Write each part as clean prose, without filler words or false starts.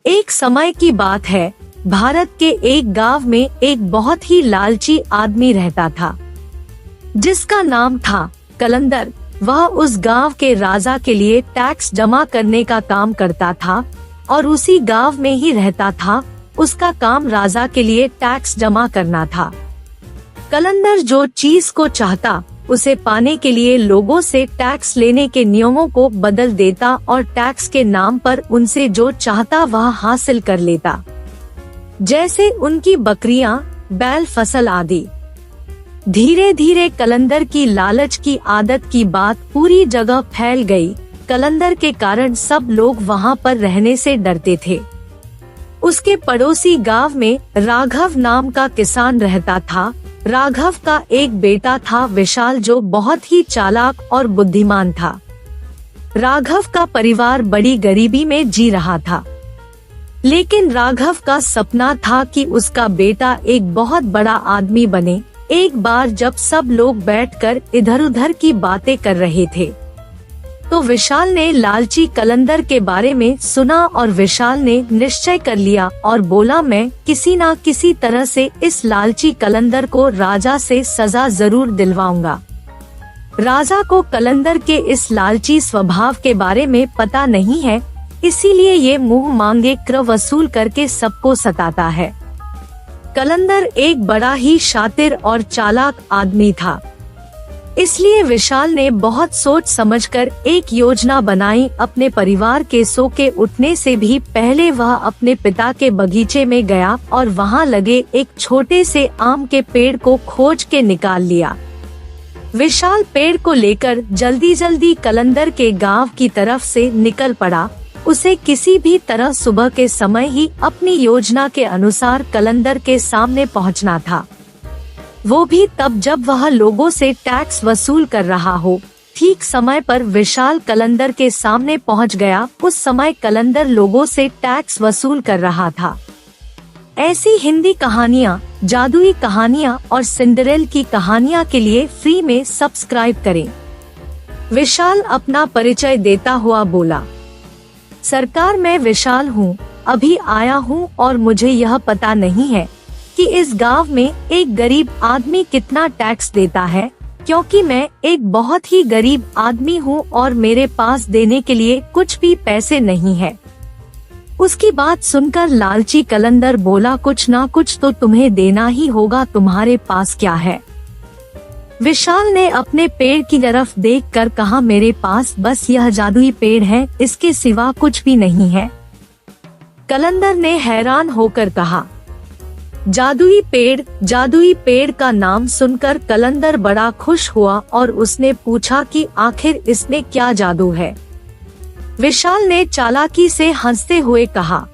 एक समय की बात है, भारत के एक गांव में एक बहुत ही लालची आदमी रहता था, जिसका नाम था कलंदर। वह उस गांव के राजा के लिए टैक्स जमा करने का काम करता था और उसी गांव में ही रहता था। उसका काम राजा के लिए टैक्स जमा करना था। कलंदर जो चीज को चाहता उसे पाने के लिए लोगों से टैक्स लेने के नियमों को बदल देता और टैक्स के नाम पर उनसे जो चाहता वह हासिल कर लेता, जैसे उनकी बकरियां, बैल, फसल आदि। धीरे धीरे कलंदर की लालच की आदत की बात पूरी जगह फैल गई। कलंदर के कारण सब लोग वहाँ पर रहने से डरते थे। उसके पड़ोसी गांव में राघव नाम का किसान रहता था। राघव का एक बेटा था विशाल, जो बहुत ही चालाक और बुद्धिमान था। राघव का परिवार बड़ी गरीबी में जी रहा था, लेकिन राघव का सपना था कि उसका बेटा एक बहुत बड़ा आदमी बने। एक बार जब सब लोग बैठकर इधर उधर की बातें कर रहे थे, तो विशाल ने लालची कलंदर के बारे में सुना और विशाल ने निश्चय कर लिया और बोला, मैं किसी ना किसी तरह से इस लालची कलंदर को राजा से सजा जरूर दिलवाऊंगा। राजा को कलंदर के इस लालची स्वभाव के बारे में पता नहीं है, इसीलिए ये मुंह मांगे कर वसूल करके सबको सताता है। कलंदर एक बड़ा ही शातिर और चालाक आदमी था, इसलिए विशाल ने बहुत सोच समझकर एक योजना बनाई। अपने परिवार के सो के उठने से भी पहले वह अपने पिता के बगीचे में गया और वहां लगे एक छोटे से आम के पेड़ को खोज के निकाल लिया। विशाल पेड़ को लेकर जल्दी जल्दी कलंदर के गांव की तरफ से निकल पड़ा। उसे किसी भी तरह सुबह के समय ही अपनी योजना के अनुसार कलंदर के सामने पहुंचना था, वो भी तब जब वह लोगों से टैक्स वसूल कर रहा हो। ठीक समय पर विशाल कलंदर के सामने पहुंच गया। उस समय कलंदर लोगों से टैक्स वसूल कर रहा था। ऐसी हिंदी कहानियाँ, जादुई कहानियाँ और सिंड्रेला की कहानियाँ के लिए फ्री में सब्सक्राइब करें। विशाल अपना परिचय देता हुआ बोला, सरकार, मैं विशाल हूँ, अभी आया हूँ और मुझे यह पता नहीं है कि इस गांव में एक गरीब आदमी कितना टैक्स देता है, क्योंकि मैं एक बहुत ही गरीब आदमी हूँ और मेरे पास देने के लिए कुछ भी पैसे नहीं है। उसकी बात सुनकर लालची कलंदर बोला, कुछ ना कुछ तो तुम्हें देना ही होगा, तुम्हारे पास क्या है? विशाल ने अपने पेड़ की तरफ देखकर कहा, मेरे पास बस यह जादुई पेड़ है, इसके सिवा कुछ भी नहीं है। कलंदर ने हैरान होकर कहा, जादुई पेड़? जादुई पेड़ का नाम सुनकर कलंदर बड़ा खुश हुआ और उसने पूछा कि आखिर इसमें क्या जादू है? विशाल ने चालाकी से हंसते हुए कहा,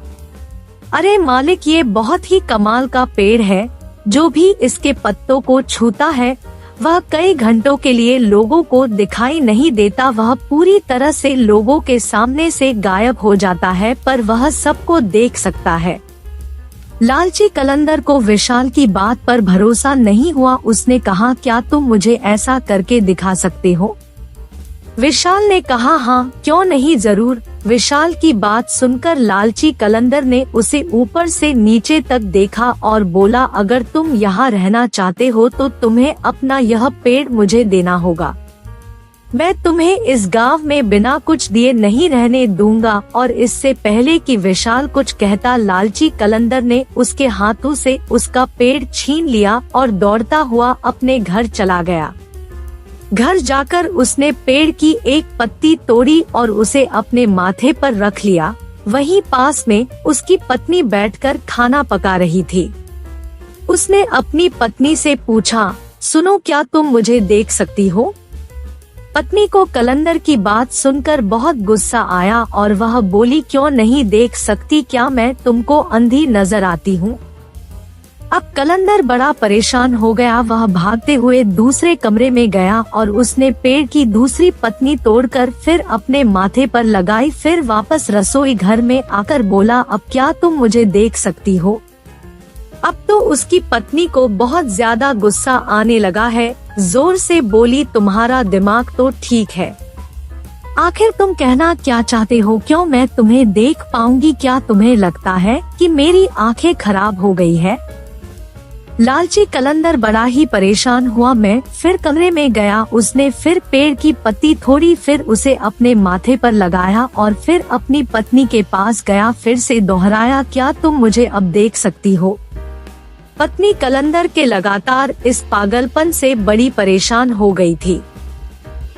अरे मालिक, ये बहुत ही कमाल का पेड़ है। जो भी इसके पत्तों को छूता है वह कई घंटों के लिए लोगों को दिखाई नहीं देता। वह पूरी तरह से लोगों के सामने से गायब हो जाता है, पर वह सबको देख सकता है। लालची कलंदर को विशाल की बात पर भरोसा नहीं हुआ। उसने कहा, क्या तुम मुझे ऐसा करके दिखा सकते हो? विशाल ने कहा, हाँ, क्यों नहीं, जरूर। विशाल की बात सुनकर लालची कलंदर ने उसे ऊपर से नीचे तक देखा और बोला, अगर तुम यहाँ रहना चाहते हो तो तुम्हें अपना यह पेड़ मुझे देना होगा। मैं तुम्हें इस गांव में बिना कुछ दिए नहीं रहने दूंगा। और इससे पहले कि विशाल कुछ कहता, लालची कलंदर ने उसके हाथों से उसका पेड़ छीन लिया और दौड़ता हुआ अपने घर चला गया। घर जाकर उसने पेड़ की एक पत्ती तोड़ी और उसे अपने माथे पर रख लिया। वहीं पास में उसकी पत्नी बैठकर खाना पका रही थी। उसने अपनी पत्नी से पूछा, सुनो, क्या तुम मुझे देख सकती हो? पत्नी को कलंदर की बात सुनकर बहुत गुस्सा आया और वह बोली, क्यों नहीं देख सकती, क्या मैं तुमको अंधी नजर आती हूँ? अब कलंदर बड़ा परेशान हो गया। वह भागते हुए दूसरे कमरे में गया और उसने पेड़ की दूसरी पत्नी तोड़कर फिर अपने माथे पर लगाई। फिर वापस रसोई घर में आकर बोला, अब क्या तुम मुझे देख सकती हो? अब तो उसकी पत्नी को बहुत ज्यादा गुस्सा आने लगा है। जोर से बोली, तुम्हारा दिमाग तो ठीक है, आखिर तुम कहना क्या चाहते हो? क्यों मैं तुम्हें देख पाऊंगी? क्या तुम्हें लगता है कि मेरी आंखें खराब हो गई है? लालची कलंदर बड़ा ही परेशान हुआ। मैं फिर कमरे में गया। उसने फिर पेड़ की पत्ती थोड़ी, फिर उसे अपने माथे पर लगाया और फिर अपनी पत्नी के पास गया। फिर से दोहराया, क्या तुम मुझे अब देख सकती हो? पत्नी कलंदर के लगातार इस पागलपन से बड़ी परेशान हो गई थी।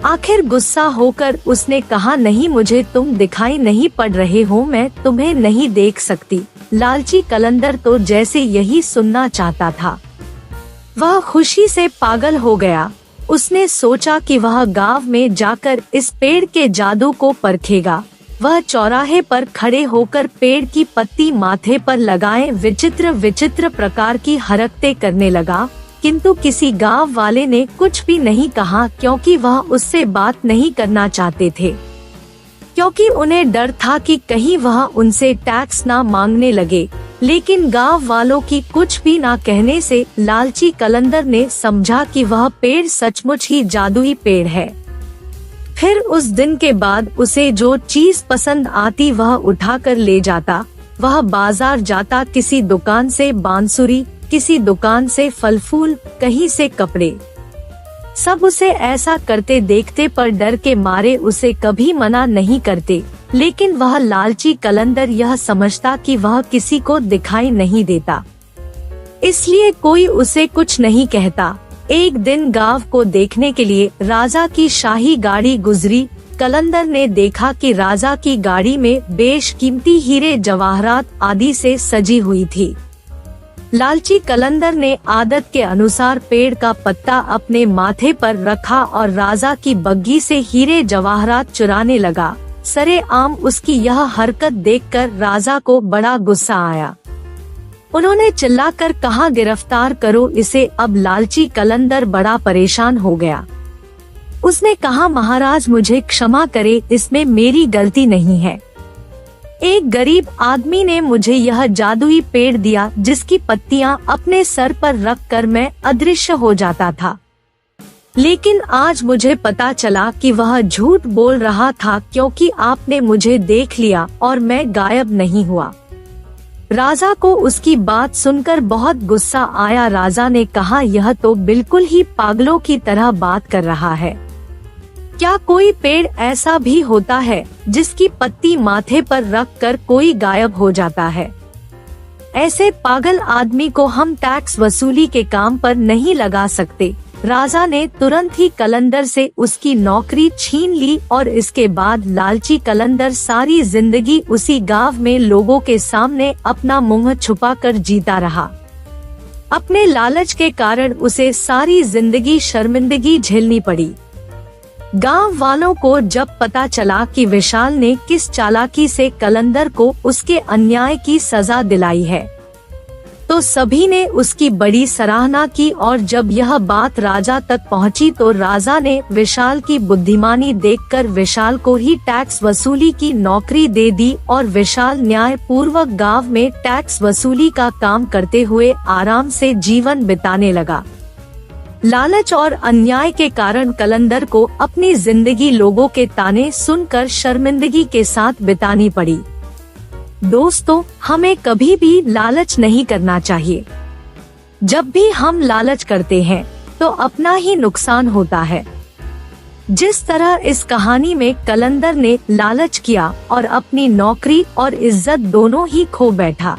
आखिर गुस्सा होकर उसने कहा, नहीं, मुझे तुम दिखाई नहीं पड़ रहे हो, मैं तुम्हें नहीं देख सकती। लालची कलंदर तो जैसे यही सुनना चाहता था, वह खुशी से पागल हो गया। उसने सोचा कि वह गांव में जाकर इस पेड़ के जादू को परखेगा। वह चौराहे पर खड़े होकर पेड़ की पत्ती माथे पर लगाए विचित्र विचित्र प्रकार की हरकतें करने लगा, किंतु किसी गांव वाले ने कुछ भी नहीं कहा, क्योंकि वह उससे बात नहीं करना चाहते थे, क्योंकि उन्हें डर था कि कहीं वह उनसे टैक्स ना मांगने लगे। लेकिन गांव वालों की कुछ भी ना कहने से लालची कलंदर ने समझा कि वह पेड़ सचमुच ही जादुई पेड़ है। फिर उस दिन के बाद उसे जो चीज पसंद आती वह उठाकर ले जाता। वह बाजार जाता, किसी दुकान से बांसुरी, किसी दुकान से फल फूल, कहीं से कपड़े। सब उसे ऐसा करते देखते पर डर के मारे उसे कभी मना नहीं करते। लेकिन वह लालची कलंदर यह समझता कि वह किसी को दिखाई नहीं देता, इसलिए कोई उसे कुछ नहीं कहता। एक दिन गांव को देखने के लिए राजा की शाही गाड़ी गुजरी। कलंदर ने देखा कि राजा की गाड़ी में बेशकीमती हीरे जवाहरात आदि से सजी हुई थी। लालची कलंदर ने आदत के अनुसार पेड़ का पत्ता अपने माथे पर रखा और राजा की बग्गी से हीरे जवाहरात चुराने लगा। सरेआम उसकी यह हरकत देखकर राजा को बड़ा गुस्सा आया। उन्होंने चिल्लाकर कहा, गिरफ्तार करो इसे। अब लालची कलंदर बड़ा परेशान हो गया। उसने कहा, महाराज मुझे क्षमा करे, इसमें मेरी गलती नहीं है। एक गरीब आदमी ने मुझे यह जादुई पेड़ दिया जिसकी पत्तियां अपने सर पर रखकर मैं अदृश्य हो जाता था। लेकिन आज मुझे पता चला कि वह झूठ बोल रहा था, क्योंकि आपने मुझे देख लिया और मैं गायब नहीं हुआ। राजा को उसकी बात सुनकर बहुत गुस्सा आया। राजा ने कहा, यह तो बिल्कुल ही पागलों की तरह बात कर रहा है। क्या कोई पेड़ ऐसा भी होता है जिसकी पत्ती माथे पर रखकर कोई गायब हो जाता है? ऐसे पागल आदमी को हम टैक्स वसूली के काम पर नहीं लगा सकते। राजा ने तुरंत ही कलंदर से उसकी नौकरी छीन ली और इसके बाद लालची कलंदर सारी जिंदगी उसी गांव में लोगों के सामने अपना मुंह छुपाकर जीता रहा। अपने लालच के कारण उसे सारी जिंदगी शर्मिंदगी झेलनी पड़ी। गांव वालों को जब पता चला कि विशाल ने किस चालाकी से कलंदर को उसके अन्याय की सजा दिलाई है, तो सभी ने उसकी बड़ी सराहना की। और जब यह बात राजा तक पहुंची तो राजा ने विशाल की बुद्धिमानी देखकर विशाल को ही टैक्स वसूली की नौकरी दे दी और विशाल न्याय पूर्वक गांव में टैक्स वसूली का काम करते हुए आराम से जीवन बिताने लगा। लालच और अन्याय के कारण कलंदर को अपनी जिंदगी लोगों के ताने सुनकर शर्मिंदगी के साथ बितानी पड़ी। दोस्तों, हमें कभी भी लालच नहीं करना चाहिए। जब भी हम लालच करते हैं तो अपना ही नुकसान होता है। जिस तरह इस कहानी में कलंदर ने लालच किया और अपनी नौकरी और इज्जत दोनों ही खो बैठा।